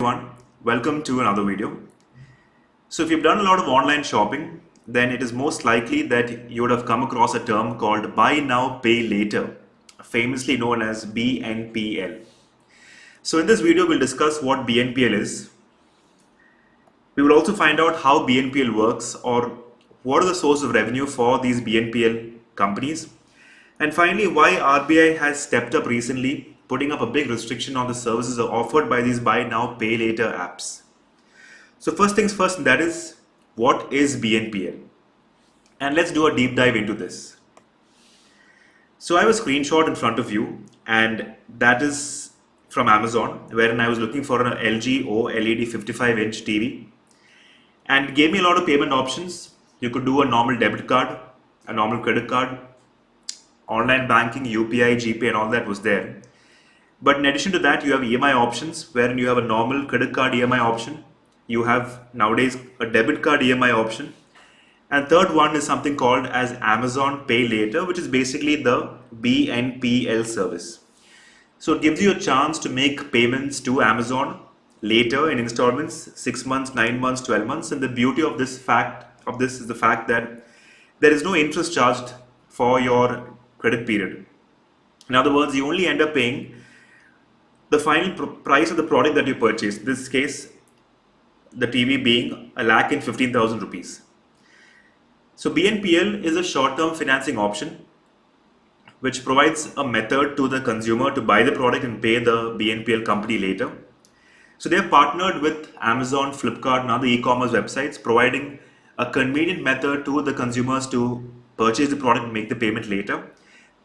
Everyone, welcome to another video. So if you've done a lot of online shopping, then it is most likely that you would have come across a term called buy now pay later, famously known as BNPL. So in this video we'll discuss what BNPL is. We will also find out how BNPL works, or what are the source of revenue for these BNPL companies. And finally, why RBI has stepped up recently, putting up a big restriction on the services offered by these buy now pay later apps. So first things first, that is, what is BNPL? And let's do a deep dive into this. So I have a screenshot in front of you, and that is from Amazon, wherein I was looking for an LG OLED 55-inch TV, and it gave me a lot of payment options. You could do a normal debit card, a normal credit card, online banking, UPI, GPay, and all that was there. But in addition to that, you have EMI options, wherein you have a normal credit card EMI option. You have nowadays a debit card EMI option. And third one is something called as Amazon Pay Later, which is basically the BNPL service. So it gives you a chance to make payments to Amazon later in installments, 6 months, 9 months, 12 months. And the beauty of this is the fact that there is no interest charged for your credit period. In other words, you only end up paying the final price of the product that you purchased. In this case, the TV being ₹1,15,000. So BNPL is a short-term financing option which provides a method to the consumer to buy the product and pay the BNPL company later. So they have partnered with Amazon, Flipkart and other e-commerce websites, providing a convenient method to the consumers to purchase the product and make the payment later,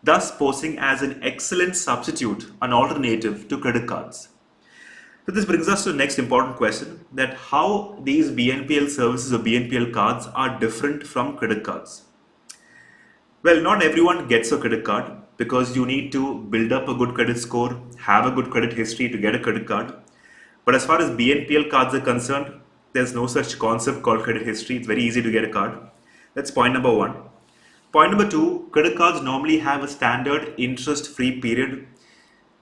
thus posing as an excellent substitute, an alternative to credit cards. So this brings us to the next important question, that how these BNPL services or BNPL cards are different from credit cards. Well, not everyone gets a credit card because you need to build up a good credit score, have a good credit history to get a credit card. But as far as BNPL cards are concerned, there's no such concept called credit history. It's very easy to get a card. That's point number one. Point number two, credit cards normally have a standard interest-free period,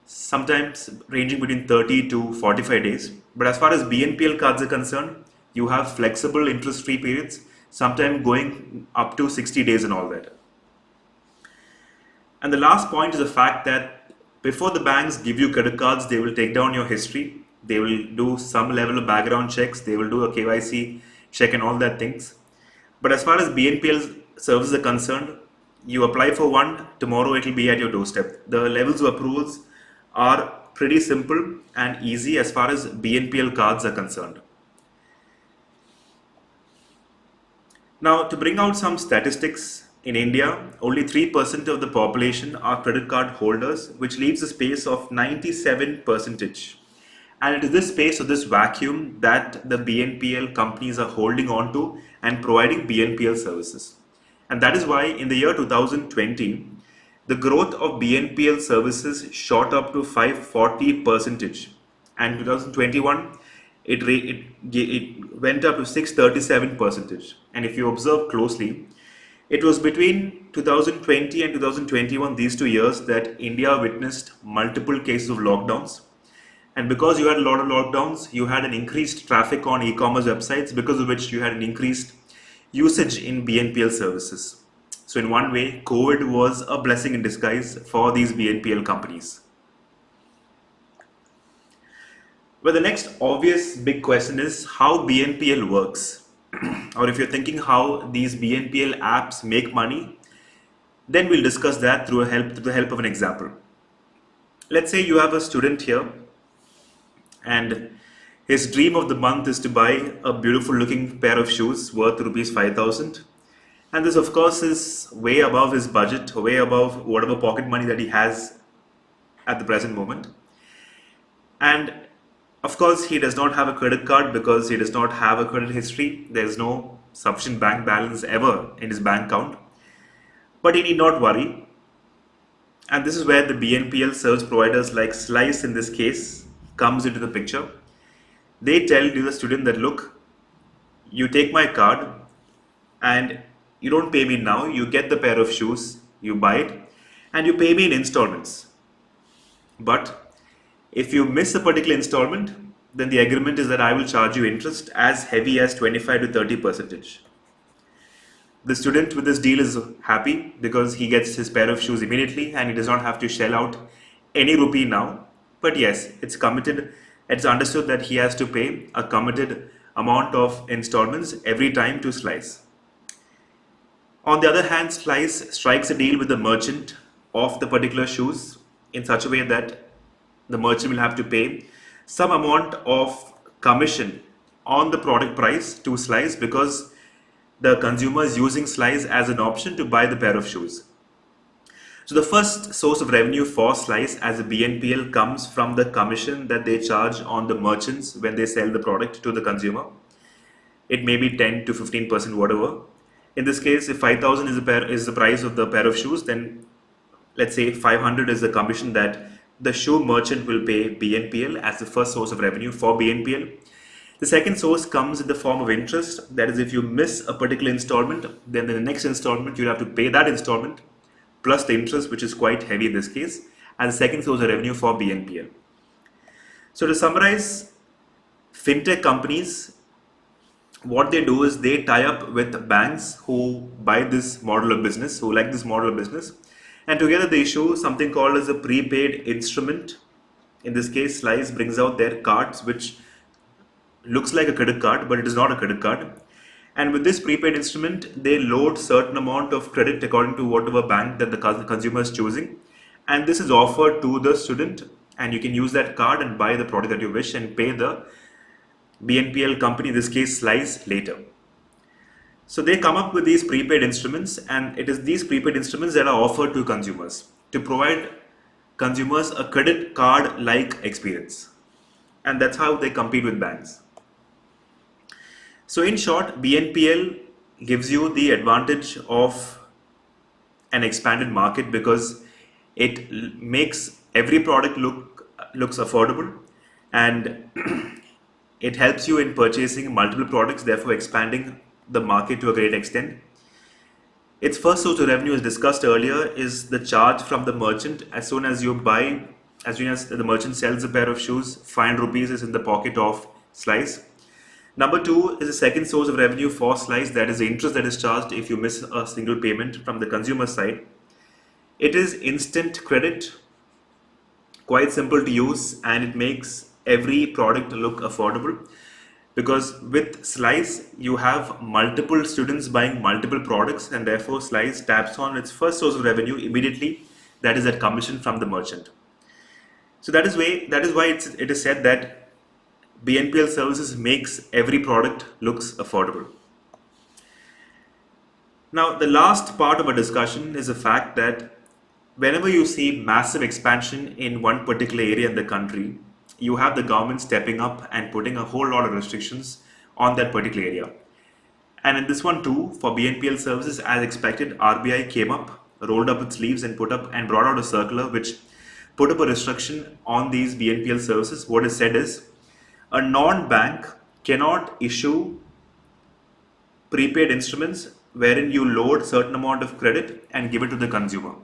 sometimes ranging between 30 to 45 days. But as far as BNPL cards are concerned, you have flexible interest-free periods, sometimes going up to 60 days and all that. And the last point is the fact that before the banks give you credit cards, they will take down your history. They will do some level of background checks. They will do a KYC check and all that things. But as far as BNPL services are concerned, you apply for one, tomorrow it will be at your doorstep. The levels of approvals are pretty simple and easy as far as BNPL cards are concerned. Now, to bring out some statistics, in India, only 3% of the population are credit card holders, which leaves a space of 97%. And it is this space or this vacuum that the BNPL companies are holding on to and providing BNPL services. And that is why in the year 2020, the growth of BNPL services shot up to 540%. And in 2021, it went up to 637%. And if you observe closely, it was between 2020 and 2021, these 2 years, that India witnessed multiple cases of lockdowns. And because you had a lot of lockdowns, you had an increased traffic on e-commerce websites, because of which you had an increased usage in BNPL services. So in one way, COVID was a blessing in disguise for these BNPL companies. Well, the next obvious big question is how BNPL works. Or if you're thinking how these BNPL apps make money, then we'll discuss that through the help of an example. Let's say you have a student here, and his dream of the month is to buy a beautiful looking pair of shoes worth ₹5,000. And this of course is way above his budget, way above whatever pocket money that he has at the present moment. And of course, he does not have a credit card because he does not have a credit history. There's no sufficient bank balance ever in his bank account. But he need not worry. And this is where the BNPL service providers like Slice in this case comes into the picture. They tell the student that, look, you take my card and you don't pay me now. You get the pair of shoes, you buy it, and you pay me in installments. But if you miss a particular installment, then the agreement is that I will charge you interest as heavy as 25 to 30%. The student with this deal is happy because he gets his pair of shoes immediately and he does not have to shell out any rupee now. But yes, it's committed, it's understood that he has to pay a committed amount of installments every time to Slice. On the other hand, Slice strikes a deal with the merchant of the particular shoes in such a way that the merchant will have to pay some amount of commission on the product price to Slice because the consumer is using Slice as an option to buy the pair of shoes. So the first source of revenue for Slice as a BNPL comes from the commission that they charge on the merchants when they sell the product to the consumer. It may be 10 to 15%, whatever. In this case, if 5,000 is the price of the pair of shoes, then let's say 500 is the commission that the shoe merchant will pay BNPL as the first source of revenue for BNPL. The second source comes in the form of interest. That is, if you miss a particular installment, then in the next installment you'll have to pay that installment plus the interest, which is quite heavy in this case, as the second source of revenue for BNPL. So to summarize, fintech companies, what they do is they tie up with banks who buy this model of business, who like this model of business, and together they issue something called as a prepaid instrument. In this case, Slice brings out their cards, which looks like a credit card, but it is not a credit card. And with this prepaid instrument, they load certain amount of credit according to whatever bank that the consumer is choosing. And this is offered to the student, and you can use that card and buy the product that you wish and pay the BNPL company, in this case Slice, later. So they come up with these prepaid instruments, and it is these prepaid instruments that are offered to consumers to provide consumers a credit card-like experience. And that's how they compete with banks. So in short, BNPL gives you the advantage of an expanded market because it makes every product looks affordable, and it helps you in purchasing multiple products, therefore expanding the market to a great extent. Its first source of revenue, as discussed earlier, is the charge from the merchant. As soon as you buy, as soon as the merchant sells a pair of shoes, 500 rupees is in the pocket of Slice. Number two is the second source of revenue for Slice, that is the interest that is charged if you miss a single payment from the consumer side. It is instant credit, quite simple to use, and it makes every product look affordable because with Slice you have multiple students buying multiple products, and therefore Slice taps on its first source of revenue immediately, that is that commission from the merchant. So that is why it is said that BNPL services makes every product looks affordable. Now, the last part of our discussion is the fact that whenever you see massive expansion in one particular area in the country, you have the government stepping up and putting a whole lot of restrictions on that particular area. And in this one too, for BNPL services, as expected, RBI came up, rolled up its sleeves and brought out a circular which put up a restriction on these BNPL services. What is said is, a non-bank cannot issue prepaid instruments wherein you load certain amount of credit and give it to the consumer.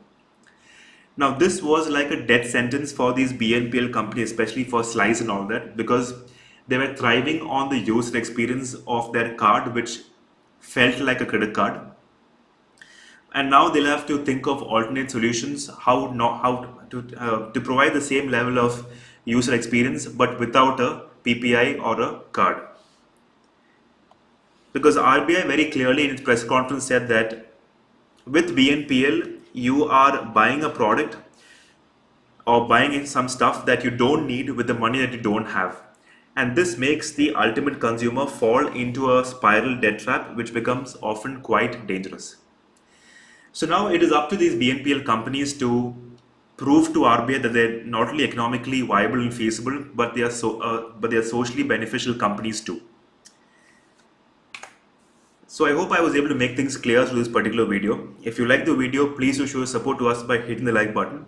Now this was like a death sentence for these BNPL companies, especially for Slice and all that, because they were thriving on the user experience of their card, which felt like a credit card. And now they'll have to think of alternate solutions, how to provide the same level of user experience but without a PPI or a card. Because RBI very clearly in its press conference said that with BNPL you are buying a product or buying some stuff that you don't need with the money that you don't have. And this makes the ultimate consumer fall into a spiral debt trap, which becomes often quite dangerous. So now it is up to these BNPL companies to prove to RBI that they're not only economically viable and feasible, but they are socially beneficial companies too. So I hope I was able to make things clear through this particular video. If you like the video, please do show your support to us by hitting the like button.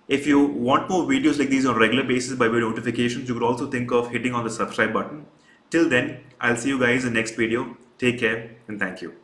If you want more videos like these on a regular basis by way of notifications, you could also think of hitting on the subscribe button. Till then, I'll see you guys in the next video. Take care and thank you.